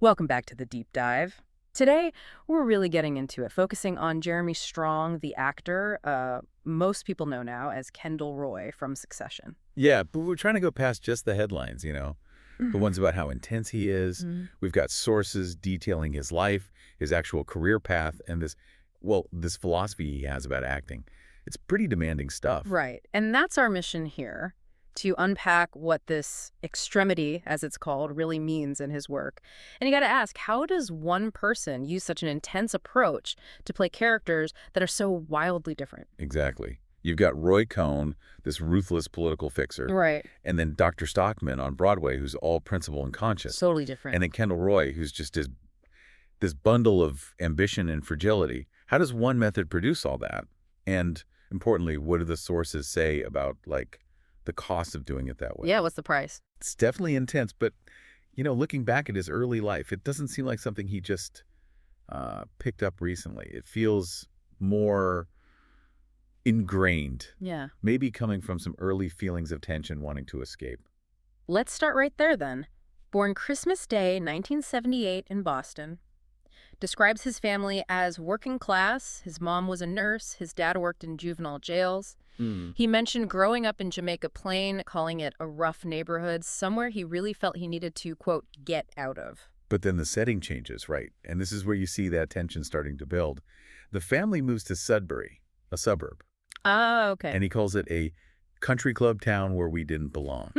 Welcome back to the deep dive. Today, we're really getting into it, focusing on Jeremy Strong, the actor most people know now as Kendall Roy from Succession. Yeah, but we're trying to go past just the headlines, the Mhm. ones about how intense he is. Mhm. We've got sources detailing his life, his actual career path, and this philosophy he has about acting. It's pretty demanding stuff. Right. And that's our mission here, to unpack what this extremity, as it's called, really means in his work. And you got to ask, how does one person use such an intense approach to play characters that are so wildly different? Exactly. You've got Roy Cohn, this ruthless political fixer, Right. and then Dr. Stockman on Broadway, who's all principled and conscious, Totally different. and then Kendall Roy, who's just this bundle of ambition and fragility. How does one method produce all that? And importantly, what do the sources say about, the cost of doing it that way? Yeah, what's the price? It's definitely intense, but, looking back at his early life, it doesn't seem like something he just picked up recently. It feels more ingrained, Yeah. maybe coming from some early feelings of tension wanting to escape. Let's start right there then. Born Christmas Day, 1978 in Boston. Describes his family as working class. His mom was a nurse. His dad worked in juvenile jails. Mm. He mentioned growing up in Jamaica Plain, calling it a rough neighborhood, somewhere he really felt he needed to, quote, get out of. But then the setting changes, right? And this is where you see that tension starting to build. The family moves to Sudbury, a suburb, Oh, okay. and he calls it a country club town where we didn't belong.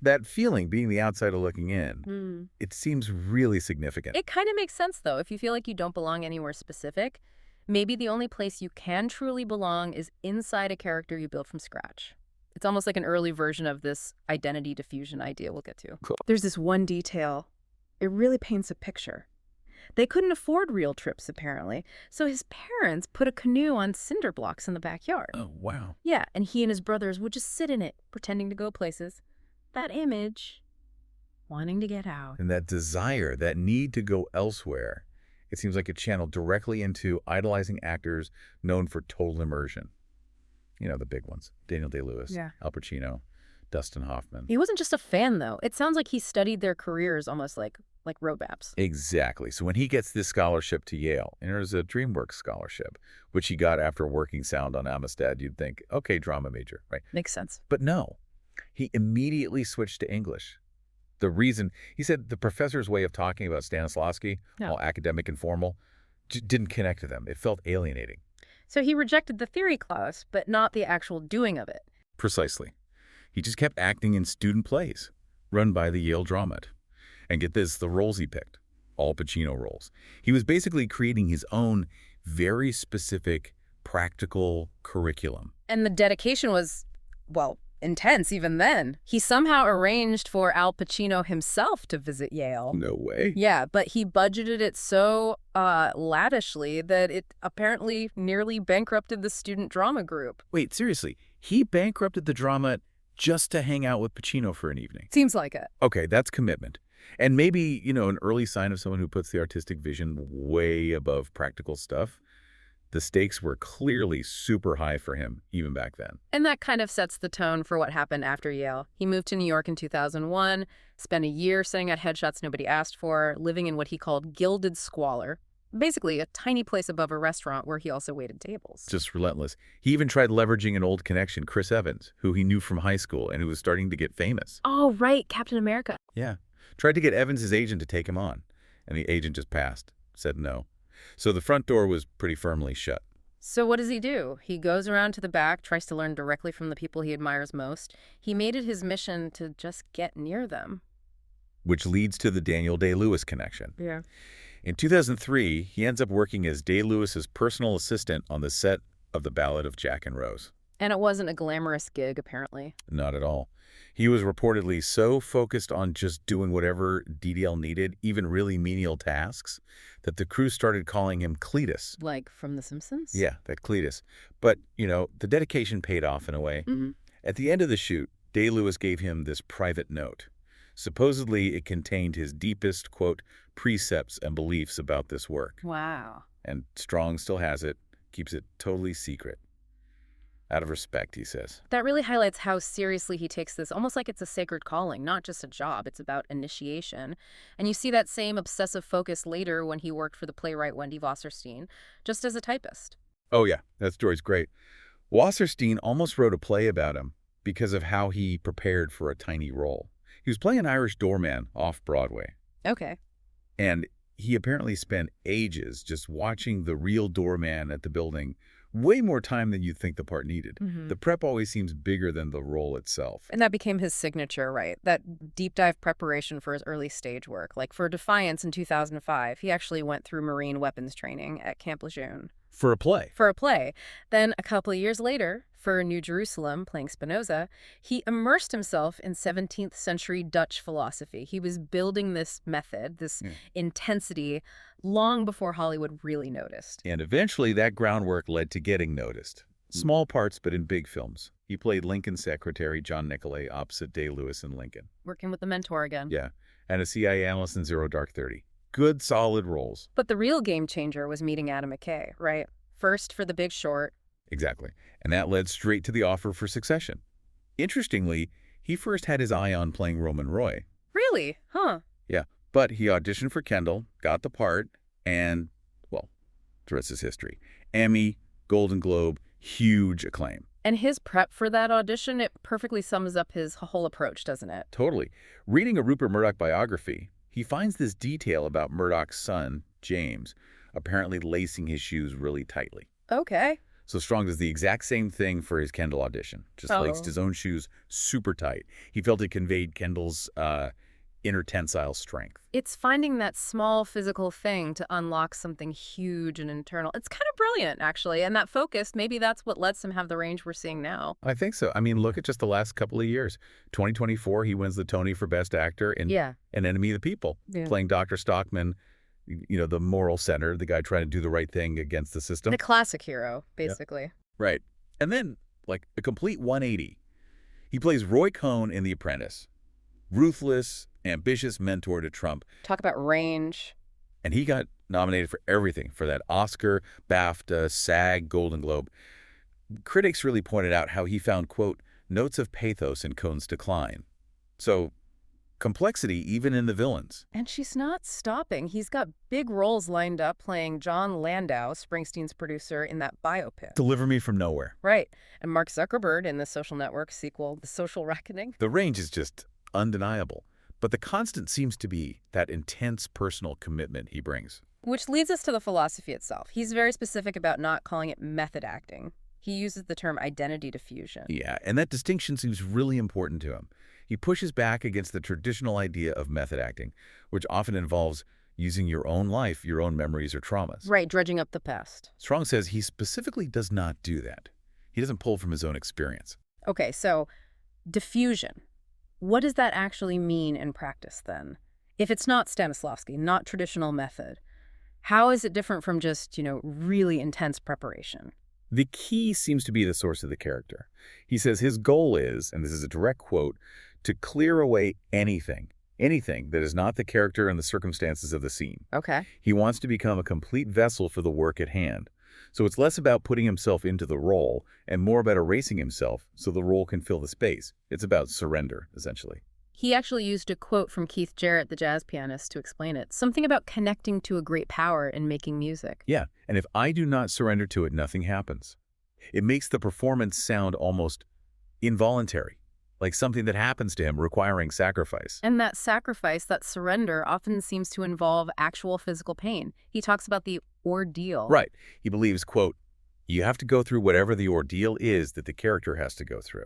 That feeling, being the outsider looking in, it seems really significant. It kind of makes sense, though, if you feel like you don't belong anywhere specific. Maybe the only place you can truly belong is inside a character you built from scratch. It's almost like an early version of this identity diffusion idea we'll get to. Cool. There's this one detail. It really paints a picture. They couldn't afford real trips, apparently, so his parents put a canoe on cinder blocks in the backyard. Oh, wow. Yeah, and he and his brothers would just sit in it, pretending to go places. That image, wanting to get out. And that desire, that need to go elsewhere, it seems like it channeled directly into idolizing actors known for total immersion. The big ones. Daniel Day-Lewis, Yeah. Al Pacino, Dustin Hoffman. He wasn't just a fan, though. It sounds like he studied their careers almost like roadmaps. Exactly. So when he gets this scholarship to Yale, and there's a DreamWorks scholarship, which he got after working sound on Amistad, you'd think, okay, drama major, right? Makes sense. But no, he immediately switched to English. The reason, he said the professor's way of talking about Stanislavski, Yeah. all academic and formal, didn't connect to them. It felt alienating. So he rejected the theory class, but not the actual doing of it. Precisely. He just kept acting in student plays, run by the Yale Dramat. And get this, the roles he picked, all Pacino roles. He was basically creating his own very specific, practical curriculum. And the dedication was, well, intense even then. He somehow arranged for Al Pacino himself to visit Yale. No way. Yeah, but he budgeted it so lavishly that it apparently nearly bankrupted the student drama group. Wait, seriously, he bankrupted the drama just to hang out with Pacino for an evening. Seems like it. Okay, that's commitment. And maybe, an early sign of someone who puts the artistic vision way above practical stuff. The stakes were clearly super high for him, even back then. And that kind of sets the tone for what happened after Yale. He moved to New York in 2001, spent a year setting out headshots nobody asked for, living in what he called gilded squalor. Basically, a tiny place above a restaurant where he also waited tables. Just relentless. He even tried leveraging an old connection, Chris Evans, who he knew from high school and who was starting to get famous. Oh, right, Captain America. Yeah. Tried to get Evans' agent to take him on, and the agent just passed, said no. So the front door was pretty firmly shut. So what does he do? He goes around to the back, tries to learn directly from the people he admires most. He made it his mission to just get near them. Which leads to the Daniel Day-Lewis connection. Yeah. In 2003, he ends up working as Day-Lewis's personal assistant on the set of The Ballad of Jack and Rose. And it wasn't a glamorous gig, apparently. Not at all. He was reportedly so focused on just doing whatever DDL needed, even really menial tasks, that the crew started calling him Cletus. Like from The Simpsons? Yeah, that Cletus. But, the dedication paid off in a way. Mm-hmm. At the end of the shoot, Day-Lewis gave him this private note. Supposedly, it contained his deepest, quote, precepts and beliefs about this work. Wow. And Strong still has it, keeps it totally secret. out of respect, he says. That really highlights how seriously he takes this, almost like it's a sacred calling, not just a job. It's about initiation. And you see that same obsessive focus later when he worked for the playwright Wendy Wasserstein, just as a typist. Oh, yeah, that story's great. Wasserstein almost wrote a play about him because of how he prepared for a tiny role. He was playing an Irish doorman off-Broadway. Okay. And he apparently spent ages just watching the real doorman at the building, way more time than you'd think the part needed. The prep always seems bigger than the role itself. And that became his signature, right? That deep dive preparation for his early stage work. Like for Defiance in 2005, he actually went through Marine weapons training at Camp Lejeune. For a play. For a play. Then a couple of years later, for New Jerusalem, playing Spinoza, he immersed himself in 17th century Dutch philosophy. He was building this method, this intensity, long before Hollywood really noticed. And eventually that groundwork led to getting noticed. Small parts, but in big films. He played Lincoln's secretary, John Nicolay, opposite Day-Lewis in Lincoln. Working with the mentor again. Yeah, and a CIA analyst in Zero Dark 30. Good, solid roles. But the real game changer was meeting Adam McKay, right? First for The Big Short. Exactly. And that led straight to the offer for Succession. Interestingly, he first had his eye on playing Roman Roy. Really? Huh. Yeah, but he auditioned for Kendall, got the part, and, well, the rest is history. Emmy, Golden Globe, huge acclaim. And his prep for that audition, it perfectly sums up his whole approach, doesn't it? Totally. Reading a Rupert Murdoch biography, he finds this detail about Murdoch's son, James, apparently lacing his shoes really tightly. Okay. So Strong does the exact same thing for his Kendall audition. Just laced his own shoes super tight. He felt it conveyed Kendall's inner tensile strength. It's finding that small physical thing to unlock something huge and internal. It's kind of brilliant, actually. And that focus, maybe that's what lets him have the range we're seeing now. I think so. I mean, look at just the last couple of years. 2024, he wins the Tony for Best Actor in An Enemy of the People, playing Dr. Stockman, you know, the moral center, the guy trying to do the right thing against the system. The classic hero, basically. Yeah. Right. And then, like, a complete 180. He plays Roy Cohn in The Apprentice. Ruthless, ambitious mentor to Trump. Talk about range. And he got nominated for everything, for that Oscar, BAFTA, SAG, Golden Globe. Critics really pointed out how he found, quote, notes of pathos in Cohn's decline. So, complexity even in the villains. And she's not stopping. He's got big roles lined up playing John Landau, Springsteen's producer, in that biopic. Deliver Me from Nowhere. Right. And Mark Zuckerberg in the Social Network sequel, The Social Reckoning. The range is just undeniable. But the constant seems to be that intense personal commitment he brings. Which leads us to the philosophy itself. He's very specific about not calling it method acting. He uses the term identity diffusion. Yeah, and that distinction seems really important to him. He pushes back against the traditional idea of method acting, which often involves using your own life, your own memories or traumas. Right, dredging up the past. Strong says he specifically does not do that. He doesn't pull from his own experience. Okay, so diffusion. What does that actually mean in practice then? If it's not Stanislavski, not traditional method, how is it different from just, really intense preparation? The key seems to be the source of the character. He says his goal is, and this is a direct quote, to clear away anything that is not the character and the circumstances of the scene. Okay. He wants to become a complete vessel for the work at hand. So it's less about putting himself into the role and more about erasing himself so the role can fill the space. It's about surrender, essentially. He actually used a quote from Keith Jarrett, the jazz pianist, to explain it. Something about connecting to a great power in making music. Yeah, and if I do not surrender to it, nothing happens. It makes the performance sound almost involuntary, like something that happens to him requiring sacrifice. And that sacrifice, that surrender, often seems to involve actual physical pain. He talks about the ordeal. Right. He believes, quote, you have to go through whatever the ordeal is that the character has to go through.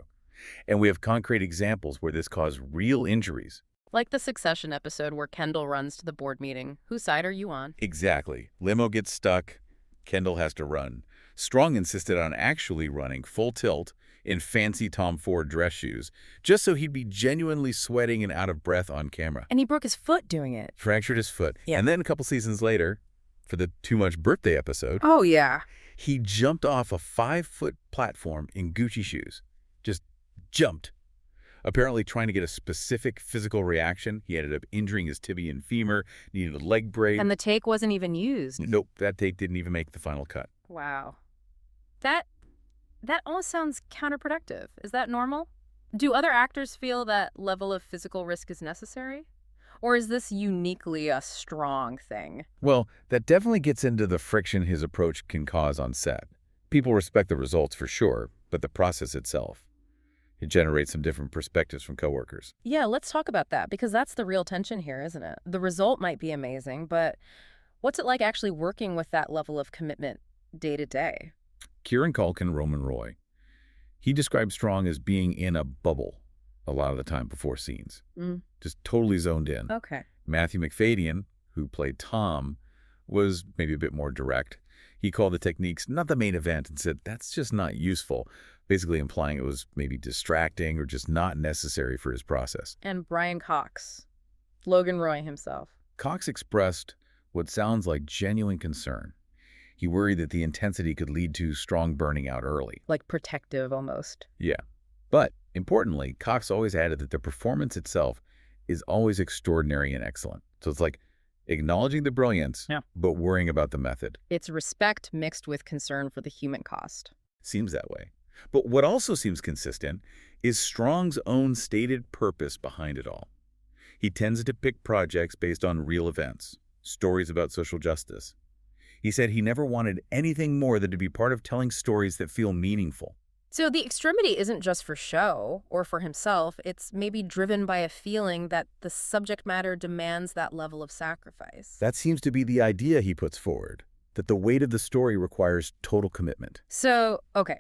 And we have concrete examples where this caused real injuries. Like the Succession episode where Kendall runs to the board meeting. Whose side are you on? Exactly. Limo gets stuck. Kendall has to run. Strong insisted on actually running full tilt in fancy Tom Ford dress shoes, just so he'd be genuinely sweating and out of breath on camera. And he broke his foot doing it. Fractured his foot. Yeah. And then a couple seasons later, for the Too Much Birthday episode, oh, yeah, he jumped off a 5-foot platform in Gucci shoes. Just jumped. Apparently trying to get a specific physical reaction. He ended up injuring his tibia and femur, needed a leg brace. And the take wasn't even used. Nope, that take didn't even make the final cut. Wow. that almost sounds counterproductive. Is that normal? Do other actors feel that level of physical risk is necessary? Or is this uniquely a strong thing? Well, that definitely gets into the friction his approach can cause on set. People respect the results for sure, but the process itself, it generates some different perspectives from coworkers. Yeah, let's talk about that because that's the real tension here, isn't it? The result might be amazing, but what's it like actually working with that level of commitment day to day? Kieran Culkin, Roman Roy, he describes Strong as being in a bubble a lot of the time before scenes, Mm, just totally zoned in. okay. Matthew McFadyen, who played Tom, was maybe a bit more direct. He called the techniques not the main event and said that's just not useful, basically implying it was maybe distracting or just not necessary for his process. And Brian Cox, Logan Roy himself. Cox expressed what sounds like genuine concern. He worried that the intensity could lead to Strong burning out early. Like protective almost. Yeah. But importantly, Cox always added that the performance itself is always extraordinary and excellent. So it's like acknowledging the brilliance, Yeah. but worrying about the method. It's respect mixed with concern for the human cost. Seems that way. But what also seems consistent is Strong's own stated purpose behind it all. He tends to pick projects based on real events, stories about social justice. He said he never wanted anything more than to be part of telling stories that feel meaningful. So the extremity isn't just for show or for himself. It's maybe driven by a feeling that the subject matter demands that level of sacrifice. That seems to be the idea he puts forward, that the weight of the story requires total commitment. So, okay,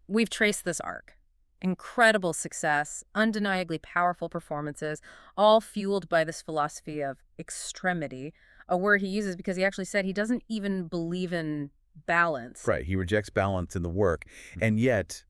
we've traced this arc. Incredible success, undeniably powerful performances, all fueled by this philosophy of extremity, a word he uses because he actually said he doesn't even believe in balance. Right, he rejects balance in the work, and yet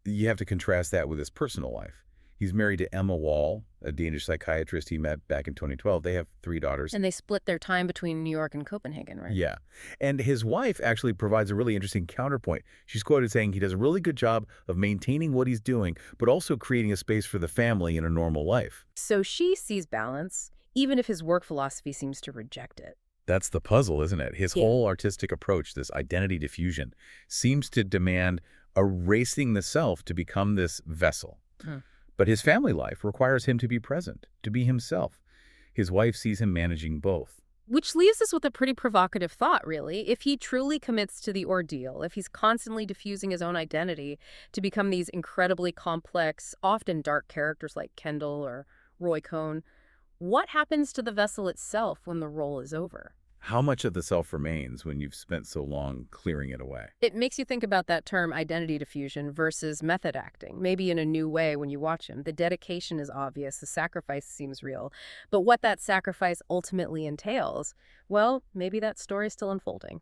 you have to contrast that with his personal life. He's married to Emma Wall, a Danish psychiatrist he met back in 2012. They have 3 daughters. And they split their time between New York and Copenhagen, right? Yeah. And his wife actually provides a really interesting counterpoint. She's quoted saying he does a really good job of maintaining what he's doing, but also creating a space for the family in a normal life. So she sees balance, even if his work philosophy seems to reject it. That's the puzzle, isn't it? His Yeah. whole artistic approach, this identity diffusion, seems to demand erasing the self to become this vessel. Hmm. But his family life requires him to be present, to be himself. His wife sees him managing both. Which leaves us with a pretty provocative thought, really. If he truly commits to the ordeal, if he's constantly diffusing his own identity to become these incredibly complex, often dark characters like Kendall or Roy Cohn, what happens to the vessel itself when the role is over? How much of the self remains when you've spent so long clearing it away? It makes you think about that term identity diffusion versus method acting, maybe in a new way when you watch him. The dedication is obvious, the sacrifice seems real, but what that sacrifice ultimately entails, well, maybe that story's still unfolding.